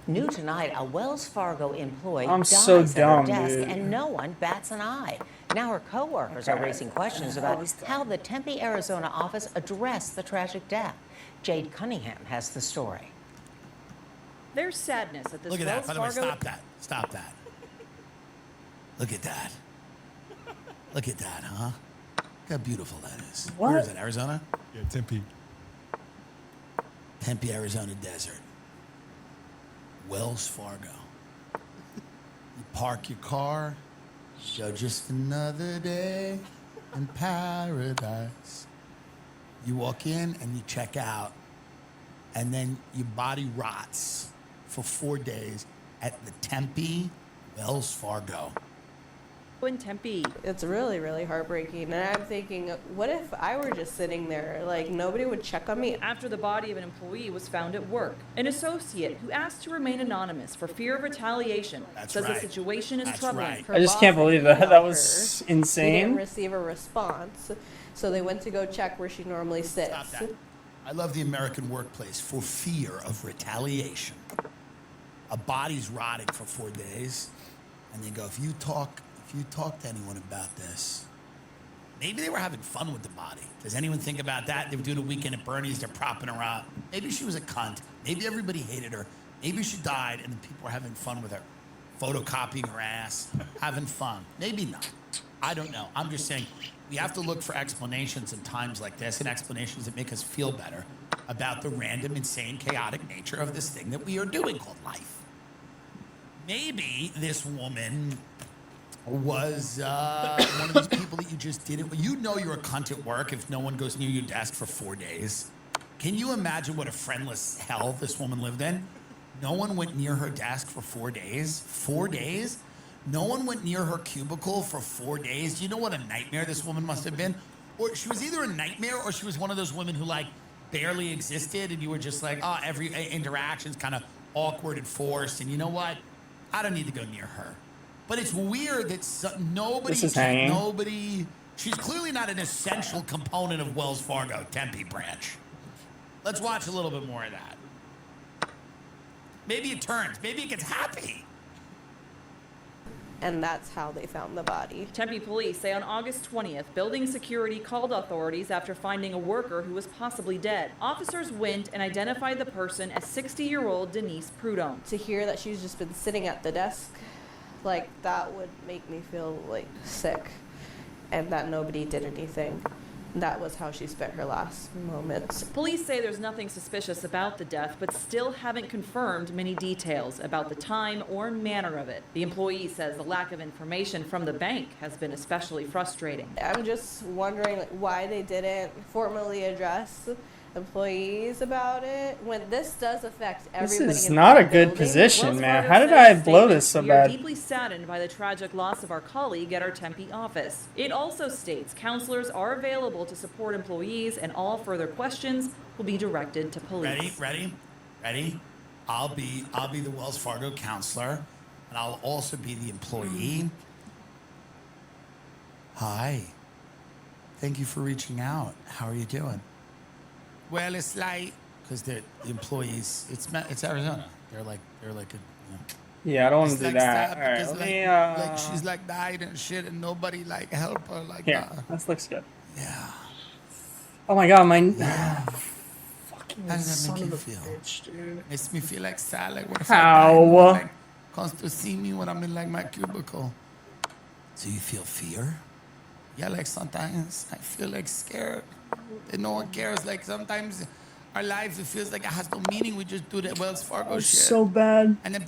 New tonight, a Wells Fargo employee I'm dies so at her dumb, desk dude. and no one bats an eye. Now her coworkers are raising questions about how the Tempe, Arizona office addressed the tragic death. Jade Cunningham has the story. There's sadness at this Look at that. Wells By the way, Fargo. stop that. Stop that. Look at that. Look at that, huh? Look how beautiful that is. What? Where is it, Arizona? Yeah, Tempe. Tempe, Arizona desert. Wells Fargo. You park your car, go just another day in paradise. You walk in and you check out, and then your body rots for 4 days at the Tempe Wells Fargo. In Tempe. It's really, really heartbreaking. And I'm thinking, what if I were just sitting there? Like, nobody would check on me. After the body of an employee was found at work, an associate who asked to remain anonymous for fear of retaliation says right. the situation is That's troubling. right. Her I just boss can't believe that. emailed That was her. They didn't insane. receive a response. So they went to go check where she normally sits. Stop that. I love the American workplace for fear of retaliation. A body's rotting for 4 days, and they go, if you talk to anyone about this, maybe they were having fun with the body. Does anyone think about that? They were doing a weekend at Bernie's, they're propping her up. Maybe she was a cunt. Maybe everybody hated her. Maybe she died and the people were having fun with her, photocopying her ass, having fun. Maybe not. I don't know. I'm just saying we have to look for explanations in times like this, and explanations that make us feel better about the random, insane, chaotic nature of this thing that we are doing called life. Maybe this woman was one of these people that you just didn't. You know you're a cunt at work if no one goes near your desk for 4 days. Can you imagine what a friendless hell this woman lived in? No one went near her desk for 4 days. 4 days? No one went near her cubicle for 4 days. Do you know what a nightmare this woman must have been? Or she was either a nightmare or she was one of those women who like barely existed and you were just like, oh, every interaction's kind of awkward and forced. And you know what? I don't need to go near her. But it's weird that nobody, This is hanging. she's clearly not an essential component of Wells Fargo, Tempe branch. Let's watch a little bit more of that. Maybe it turns, maybe it gets happy. And that's how they found the body. Tempe police say on August 20th, building security called authorities after finding a worker who was possibly dead. Officers went and identified the person as 60-year-old Denise Prudhomme. To hear that she's just been sitting at the desk, like, that would make me feel, like, sick. And that nobody did anything. That was how she spent her last moments. Police say there's nothing suspicious about the death, but still haven't confirmed many details about the time or manner of it. The employee says the lack of information from the bank has been especially frustrating. I'm just wondering, like, why they didn't formally address employees about it when this does affect everybody. This is in not the a good building. position, Wells man. Fargo How did said I in a blow statement, this so "We are bad? deeply saddened by the tragic loss of our colleague at our Tempe office." It also states counselors are available to support employees and all further questions will be directed to police. Ready? I'll be the Wells Fargo counselor, and I'll also be the employee. Hi. Thank you for reaching out. How are you doing? Well, it's like because the employees. It's Arizona. They're like a. You know, Yeah, I don't want it's to do like that. sad All right, because let me. like she's like died and shit, and nobody like help her like Here, that. this looks good. Yeah. Oh my god, my. Fucking How does that son make of you a feel? bitch, dude. Makes me feel like sad. Like what if How? I die? No one, like, comes to see me when I'm in like my cubicle. So you feel fear? Yeah, like sometimes I feel like scared. That no one cares. Like sometimes our lives, it feels like it has no meaning. We just do that Wells Fargo shit. So bad. And then